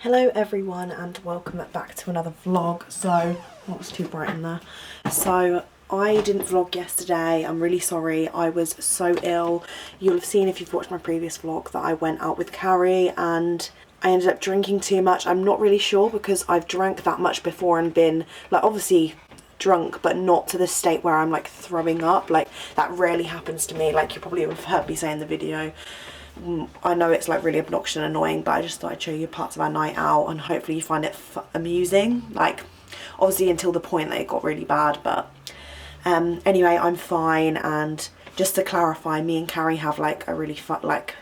Hello everyone and welcome back to another vlog. So, oh, it's too bright in there. So I didn't vlog yesterday. I'm really sorry. I was so ill. You'll have seen if you've watched my previous vlog that I went out with Carrie and I ended up drinking too much. I'm not really sure because I've drank that much before and been like obviously drunk, but not to the state where I'm like throwing up. Like that rarely happens to me. Like you probably would have heard me say in the video. I know it's like really obnoxious and annoying, but I just thought I'd show you parts of our night out and hopefully you find it amusing. Like obviously until the point that it got really bad, but anyway, I'm fine. And just to clarify, me and Carrie have like a really like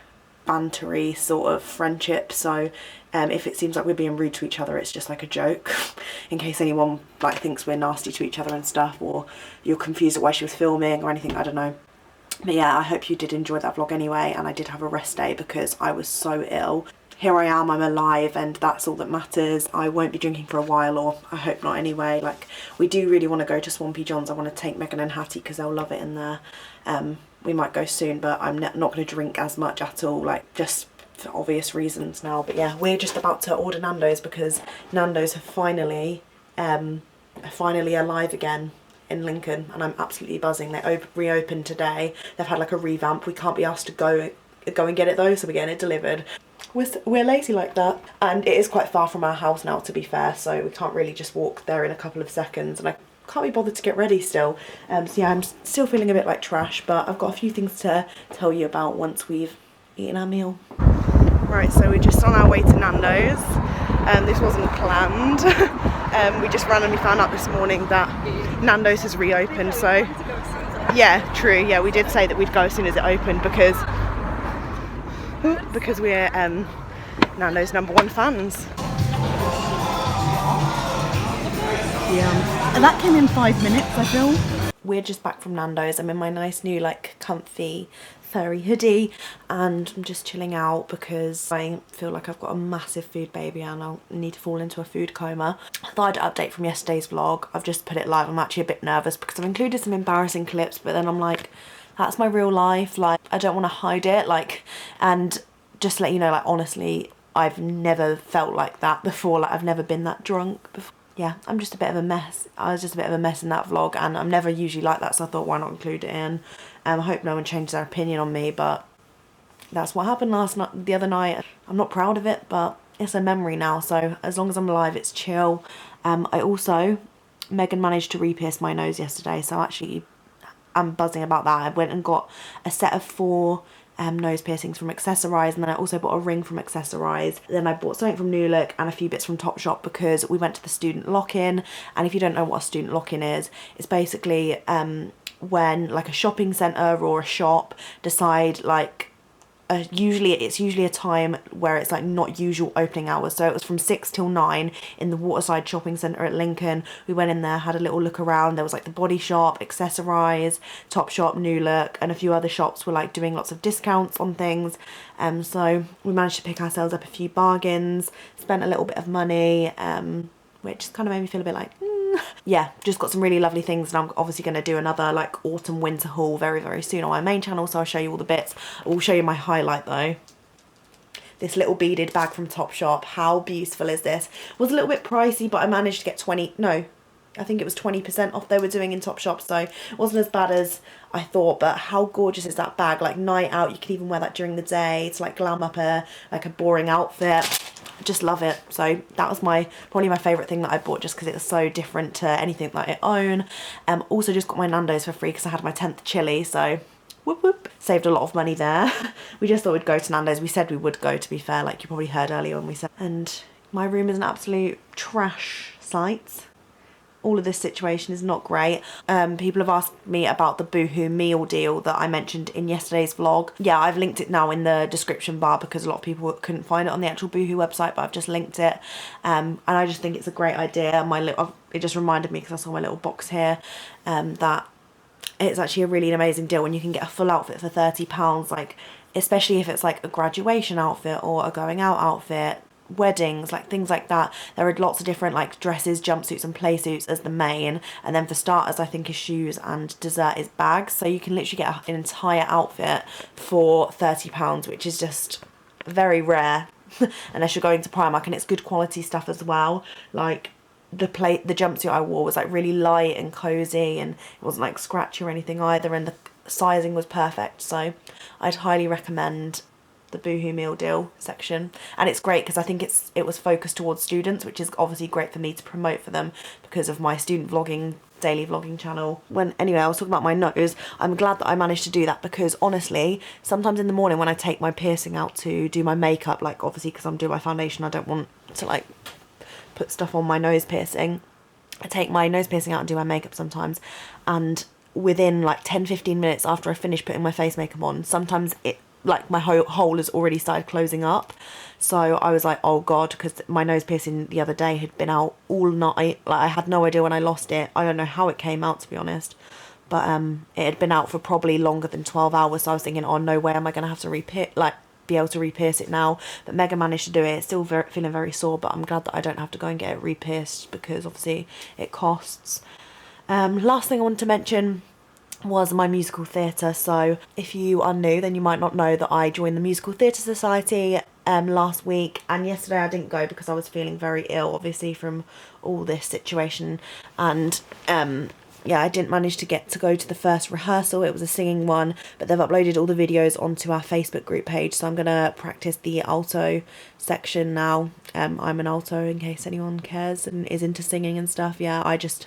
bantery sort of friendship, so if it seems like we're being rude to each other, it's just like a joke in case anyone like thinks we're nasty to each other and stuff, or you're confused at why she was filming or anything, I don't know. But yeah, I hope you did enjoy that vlog anyway, and I did have a rest day because I was so ill. Here I am, I'm alive, and that's all that matters. I won't be drinking for a while, or I hope not anyway. Like, we do really want to go to Swampy John's. I want to take Megan and Hattie because they'll love it in there. We might go soon, but I'm not going to drink as much at all, like just for obvious reasons now. But yeah, we're just about to order Nando's because Nando's have finally alive again in Lincoln, and I'm absolutely buzzing. They reopened today. They've had like a revamp. We can't be asked to go and get it though, so we're getting it delivered. We're lazy like that, and it is quite far from our house now, to be fair, so we can't really just walk there in a couple of seconds, and I can't be bothered to get ready still. So yeah, I'm still feeling a bit like trash, but I've got a few things to tell you about once we've eaten our meal. Right, so we're just on our way to Nando's. This wasn't planned. We just randomly found out this morning that Nando's has reopened, so yeah, true, yeah, we did say that we'd go as soon as it opened because we're Nando's #1 fans. Yeah, and that came in 5 minutes, I feel. We're just back from Nando's. I'm in my nice new like comfy furry hoodie and I'm just chilling out because I feel like I've got a massive food baby and I'll need to fall into a food coma. I thought I'd update from yesterday's vlog. I've just put it live. I'm actually a bit nervous because I've included some embarrassing clips, but then I'm like, that's my real life, like I don't want to hide it, like, and just to let you know, like honestly, I've never felt like that before. Like I've never been that drunk before. Yeah, I'm just a bit of a mess. I was just a bit of a mess in that vlog, and I'm never usually like that, so I thought why not include it in. I hope no one changes their opinion on me, but that's what happened the other night. I'm not proud of it, but it's a memory now, so as long as I'm alive, it's chill. Megan managed to re-pierce my nose yesterday, so actually I'm buzzing about that. I went and got a set of 4 nose piercings from Accessorize, and then I also bought a ring from Accessorize. Then I bought something from New Look and a few bits from Topshop because we went to the student lock-in, and if you don't know what a student lock-in is, it's basically when like a shopping centre or a shop decide like it's usually a time where it's like not usual opening hours, so it was from 6 till 9 in the Waterside Shopping Centre at Lincoln. We went in there, had a little look around. There was like the Body Shop, Accessorize, Topshop, New Look, and a few other shops were like doing lots of discounts on things. So we managed to pick ourselves up a few bargains, spent a little bit of money, which kind of made me feel a bit like yeah, just got some really lovely things, and I'm obviously going to do another like autumn winter haul very, very soon on my main channel, so I'll show you all the bits. I'll show you my highlight though. This little beaded bag from Topshop. How beautiful is this? It was a little bit pricey, but I managed to get I think it was 20% off they were doing in Topshop, so it wasn't as bad as I thought. But how gorgeous is that bag? Like night out, you could even wear that during the day to like glam up a boring outfit. Just love it. So that was probably my favourite thing that I bought, just because it was so different to anything that I own. Also just got my Nando's for free because I had my 10th chili, so whoop whoop. Saved a lot of money there. We just thought we'd go to Nando's. We said we would go, to be fair, like you probably heard earlier when we said. And my room is an absolute trash site. All of this situation is not great. People have asked me about the Boohoo meal deal that I mentioned in yesterday's vlog. Yeah, I've linked it now in the description bar because a lot of people couldn't find it on the actual Boohoo website, but I've just linked it. And I just think it's a great idea. It just reminded me, because I saw my little box here, that it's actually a really amazing deal when you can get a full outfit for £30, like especially if it's like a graduation outfit or a going out outfit, weddings, like things like that. There are lots of different like dresses, jumpsuits and play suits as the main, and then for starters I think is shoes, and dessert is bags, so you can literally get an entire outfit for £30, which is just very rare. unless you're going to Primark, and it's good quality stuff as well. Like the jumpsuit I wore was like really light and cozy, and it wasn't like scratchy or anything either, and the sizing was perfect. So I'd highly recommend the Boohoo meal deal section. And it's great because I think it was focused towards students, which is obviously great for me to promote for them because of my student vlogging, daily vlogging channel. Anyway, I was talking about my nose. I'm glad that I managed to do that, because honestly, sometimes in the morning when I take my piercing out to do my makeup, like obviously because I'm doing my foundation, I don't want to like put stuff on my nose piercing. I take my nose piercing out and do my makeup sometimes, and within like 10-15 minutes after I finish putting my face makeup on, sometimes it like my hole has already started closing up. So I was like, oh god, because my nose piercing the other day had been out all night. Like I had no idea when I lost it. I don't know how it came out, to be honest, but it had been out for probably longer than 12 hours. So I was thinking, oh no way am I gonna have to be able to re-pierce it now. But Megan managed to do it. It's still feeling very sore, but I'm glad that I don't have to go and get it re-pierced, because obviously it costs. Last thing I wanted to mention was my musical theatre. So if you are new, then you might not know that I joined the Musical Theatre Society last week, and yesterday I didn't go because I was feeling very ill, obviously from all this situation, and yeah, I didn't manage to get to go to the first rehearsal. It was a singing one, but they've uploaded all the videos onto our Facebook group page, so I'm gonna practice the alto section now. I'm an alto, in case anyone cares and is into singing and stuff. Yeah, I just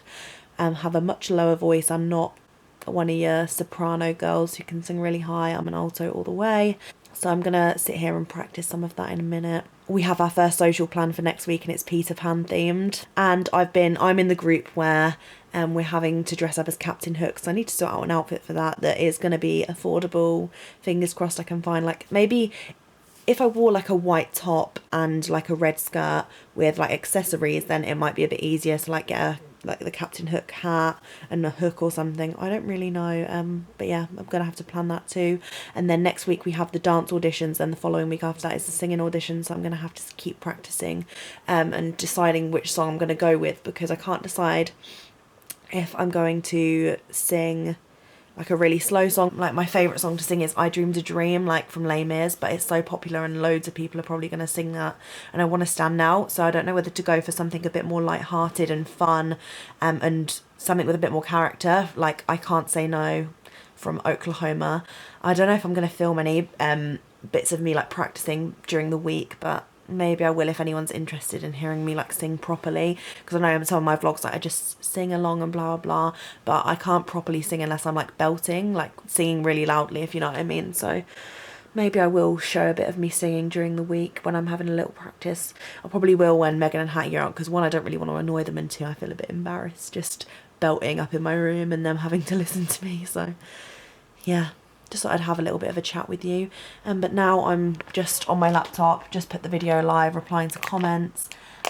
have a much lower voice. I'm not one of your soprano girls who can sing really high. I'm an alto all the way. So I'm gonna sit here and practice some of that in a minute. We have our first social plan for next week, and it's Peter Pan themed. And I'm in the group where we're having to dress up as Captain Hook, so I need to sort out an outfit for that is going to be affordable. Fingers crossed I can find, like, maybe if I wore like a white top and like a red skirt with like accessories, then it might be a bit easier to like get like the Captain Hook hat and a hook or something. I don't really know, but yeah, I'm gonna have to plan that too. And then next week we have the dance auditions, then the following week after that is the singing audition, so I'm gonna have to keep practicing and deciding which song I'm gonna go with, because I can't decide if I'm going to sing like a really slow song. Like my favourite song to sing is I Dreamed a Dream, like from Les Mis, but it's so popular and loads of people are probably going to sing that, and I want to stand out, so I don't know whether to go for something a bit more light-hearted and fun, and something with a bit more character, like I Can't Say No from Oklahoma. I don't know if I'm going to film any bits of me like practising during the week, but maybe I will if anyone's interested in hearing me like sing properly, because I know in some of my vlogs like I just sing along and blah blah, but I can't properly sing unless I'm like belting, like singing really loudly, if you know what I mean. So maybe I will show a bit of me singing during the week when I'm having a little practice. I probably will when Megan and Hattie are out, because one, I don't really want to annoy them, and two, I feel a bit embarrassed just belting up in my room and them having to listen to me. So yeah, just thought I'd have a little bit of a chat with you. But now I'm just on my laptop, just put the video live, replying to comments,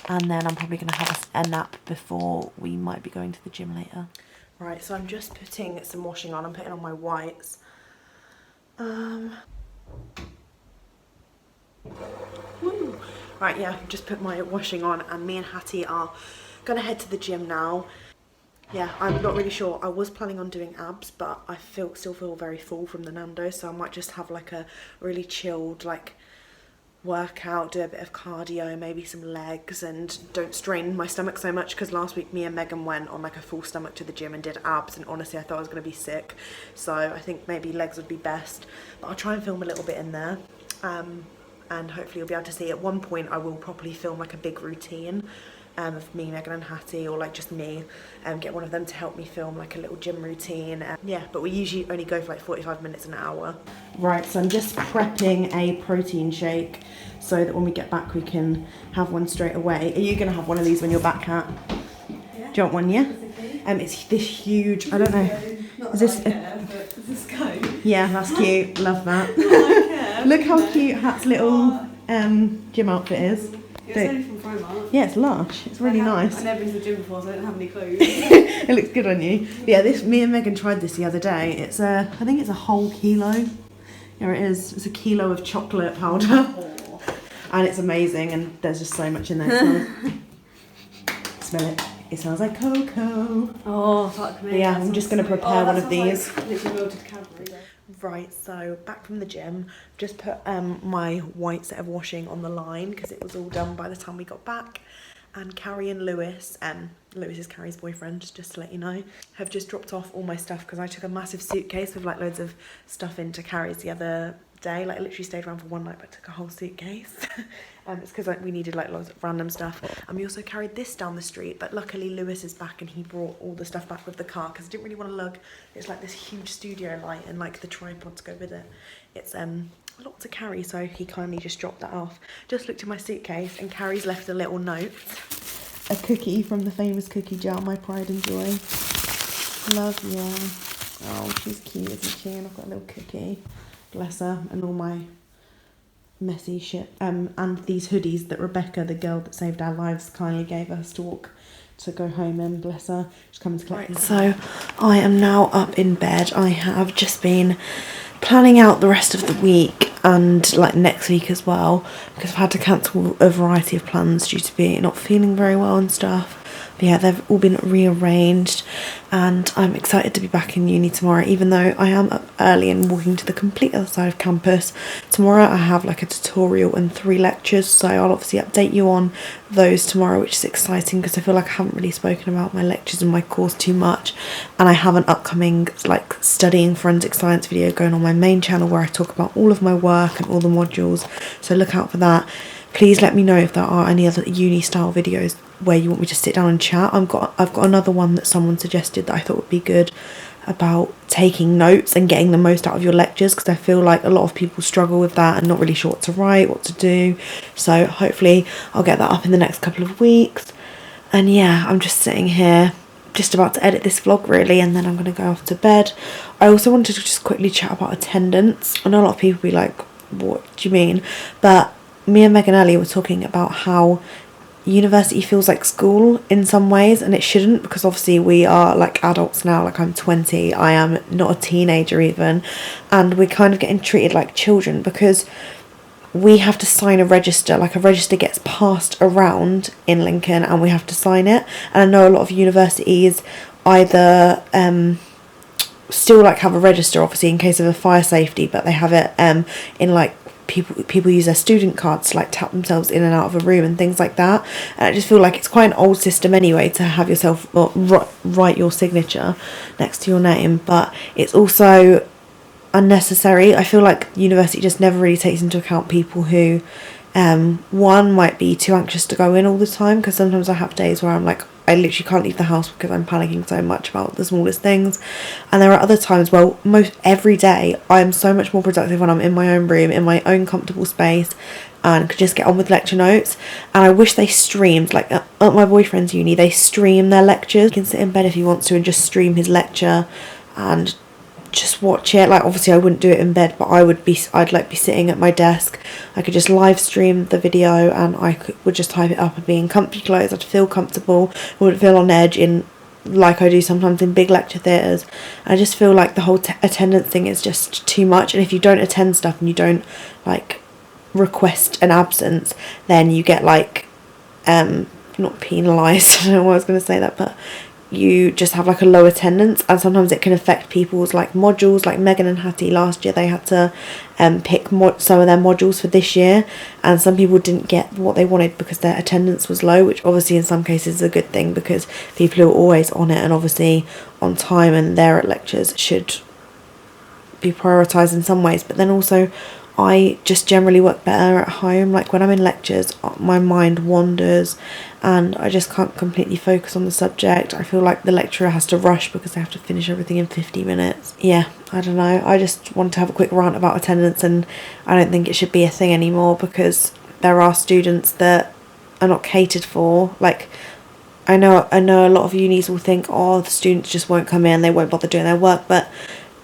and then I'm probably going to have a nap before we might be going to the gym later. Right, so I'm just putting some washing on. I'm putting on my whites. Woo. Right, yeah, I've just put my washing on, and me and Hattie are going to head to the gym now. Yeah, I'm not really sure. I was planning on doing abs, but I still feel very full from the Nandos, so I might just have like a really chilled like workout, do a bit of cardio, maybe some legs, and don't strain my stomach so much, because last week me and Megan went on like a full stomach to the gym and did abs, and honestly I thought I was going to be sick, so I think maybe legs would be best. But I'll try and film a little bit in there, and hopefully you'll be able to see. At one point I will properly film like a big routine of me, Megan and Hattie, or like just me, get one of them to help me film like a little gym routine. Yeah, but we usually only go for like 45 minutes, an hour. Right, so I'm just prepping a protein shake so that when we get back we can have one straight away. Are you going to have one of these when you're back, Kat? Yeah. Do you want one, yeah? It's this huge, I don't know. Not is this does this go? Yeah, that's cute. Love that. Look how cute Hat's little gym outfit is. It's only from Primark. Yeah, it's lush. It's really nice. I've never been to the gym before, so I don't have any clues. It looks good on you. But yeah, me and Megan tried this the other day. It's I think it's a whole kilo. Here it is. It's a kilo of chocolate powder. Oh. And it's amazing, and there's just so much in there. Smell it. It smells like cocoa. Oh, fuck me. But yeah, I'm just going to prepare one of these. Like literally melted Cadbury. Right, so back from the gym, just put my white set of washing on the line because it was all done by the time we got back. And Carrie and Lewis, Lewis is Carrie's boyfriend, just to let you know, have just dropped off all my stuff because I took a massive suitcase with like loads of stuff into Carrie's the other day. Like I literally stayed around for one night but took a whole suitcase. It's because like we needed like loads of random stuff, and we also carried this down the street, but luckily Lewis is back and he brought all the stuff back with the car because I didn't really want to lug. It's like this huge studio light and like the tripod to go with it. It's a lot to carry, so he kindly just dropped that off. Just looked in my suitcase and Carrie's left a little note, a cookie from the famous cookie jar, my pride and joy. Love you. Oh, she's cute, isn't she? And I've got a little cookie, bless her, and all my messy shit, and these hoodies that Rebecca, the girl that saved our lives, kindly gave us to go home in, bless her. She's coming to collect them. So I am now up in bed. I have just been planning out the rest of the week and like next week as well, because I've had to cancel a variety of plans due to be not feeling very well and stuff. But yeah, they've all been rearranged and I'm excited to be back in uni tomorrow, even though I am up early and walking to the complete other side of campus. Tomorrow I have like a tutorial and 3 lectures, so I'll obviously update you on those tomorrow, which is exciting because I feel like I haven't really spoken about my lectures and my course too much, and I have an upcoming like studying forensic science video going on my main channel where I talk about all of my work and all the modules, so look out for that. Please let me know if there are any other uni style videos where you want me to sit down and chat. I've got another one that someone suggested that I thought would be good about taking notes and getting the most out of your lectures, because I feel like a lot of people struggle with that and not really sure what to write, what to do. So hopefully I'll get that up in the next couple of weeks. And yeah, I'm just sitting here just about to edit this vlog really, and then I'm going to go off to bed. I also wanted to just quickly chat about attendance. I know a lot of people be like, what do you mean? But me and Megan Ellie were talking about how university feels like school in some ways, and it shouldn't, because obviously we are like adults now. Like I'm 20, I am not a teenager even, and we're kind of getting treated like children because we have to sign a register. Like a register gets passed around in Lincoln and we have to sign it, and I know a lot of universities either still like have a register obviously in case of a fire safety, but they have it in like people use their student cards to like tap themselves in and out of a room and things like that. And I just feel like it's quite an old system anyway to have yourself write your signature next to your name, but it's also unnecessary. I feel like university just never really takes into account people who one might be too anxious to go in all the time, because sometimes I have days where I'm like, I literally can't leave the house because I'm panicking so much about the smallest things. And there are other times, well, most every day I'm so much more productive when I'm in my own room, in my own comfortable space, and could just get on with lecture notes. And I wish they streamed, like at my boyfriend's uni, they stream their lectures. You can sit in bed if he wants to and just stream his lecture and just watch it. Like obviously I wouldn't do it in bed, but I'd like be sitting at my desk. I could just live stream the video and would just type it up and be in comfy clothes. I'd feel comfortable. I wouldn't feel on edge in like I do sometimes in big lecture theatres. I just feel like the whole attendance thing is just too much, and if you don't attend stuff and you don't like request an absence, then you get like not penalised. I don't know why I was going to say that, but you just have like a low attendance, and sometimes it can affect people's like modules. Like Megan and Hattie last year, they had to pick some of their modules for this year, and some people didn't get what they wanted because their attendance was low, which obviously in some cases is a good thing because people who are always on it and obviously on time and there at lectures should be prioritised in some ways. But then also I just generally work better at home. Like when I'm in lectures, my mind wanders and I just can't completely focus on the subject. I feel like the lecturer has to rush because they have to finish everything in 50 minutes. Yeah, I don't know. I just want to have a quick rant about attendance, and I don't think it should be a thing anymore because there are students that are not catered for. Like I know a lot of unis will think, oh, the students just won't come in, they won't bother doing their work, but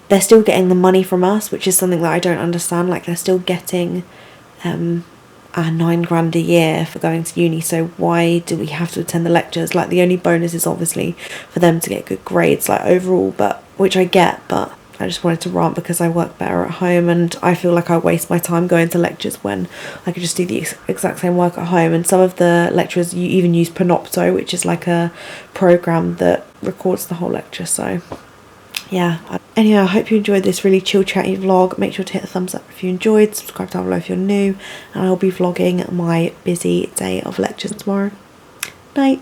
they're still getting the money from us, which is something that I don't understand. Like they're still getting $9,000 a year for going to uni, so why do we have to attend the lectures? Like the only bonus is obviously for them to get good grades like overall, but which I get, but I just wanted to rant because I work better at home and I feel like I waste my time going to lectures when I could just do the exact same work at home. And some of the lecturers you even use Panopto, which is like a program that records the whole lecture. So yeah. Anyway, I hope you enjoyed this really chill chatty vlog. Make sure to hit the thumbs up if you enjoyed, subscribe down below if you're new, and I'll be vlogging my busy day of lectures tomorrow. Night.